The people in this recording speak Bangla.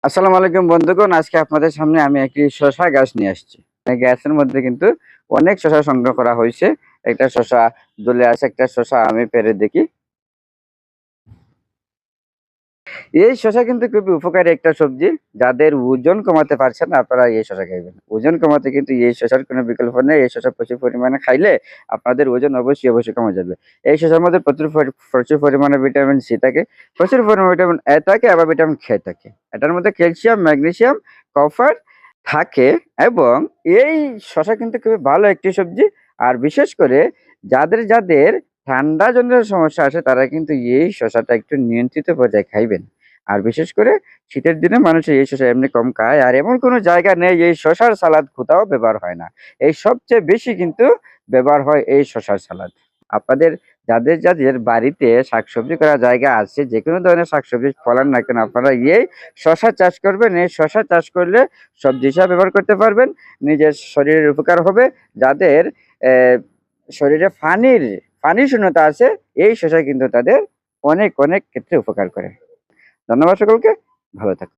আসসালামু আলাইকুম বন্ধুগণ, আজকে আপনাদের সামনে আমি একটি শসা গাছ নিয়ে আসছি। এই গাছের মধ্যে কিন্তু অনেক শসা সংগ্রহ করা হয়েছে। একটা শসা ঝুলে আছে, একটা শসা আমি পেরে দেখি। এই শসা কিন্তু খুবই উপকারী একটা সবজি। যাদের ওজন কমাতে পারছেন না, আপনারা এই শসা খাইবেন। ওজন কমাতে কিন্তু এই শসার কোনো বিকল্প নেই। এই শসা প্রচুর পরিমাণে খাইলে আপনাদের ওজন অবশ্যই কমে যাবে। এই শসার মধ্যে প্রচুর পরিমাণে ভিটামিন সি থাকে, প্রচুর পরিমাণে ভিটামিন এ থাকে, আবার ভিটামিন কে থাকে। এটার মধ্যে ক্যালসিয়াম, ম্যাগনেসিয়াম, কপার থাকে। এবং এই শসা কিন্তু খুবই ভালো একটি সবজি। আর বিশেষ করে যাদের ঠান্ডা জনিত সমস্যা আছে, তারা কিন্তু এই শসাটা একটু নিয়ন্ত্রিত পর্যায়ে খাইবেন। আর বিশেষ করে শীতের দিনে মানুষ এই শসা এমনি কম খায়। আর এমন কোনো জায়গা নেই এই শসার সালাদ কোথাও ব্যবহার হয় না। এই সবচেয়ে বেশি কিন্তু ব্যবহার হয় এই শসার সালাদ। আপনাদের যাদের বাড়িতে শাকসবজি করার জায়গা আছে, যেকোনো ধরনের শাকসবজি ফলান না কেন, আপনারা এই শসা চাষ করবেন। এই শসা চাষ করলে সবজি হিসাবে ব্যবহার করতে পারবেন, নিজের শরীরের উপকার হবে। যাদের শরীরে পানির শূন্যতা আছে, এই শসা কিন্তু তাদের অনেক ক্ষেত্রে উপকার করে। ধন্যবাদ সকলকে। ভালো থাকুন।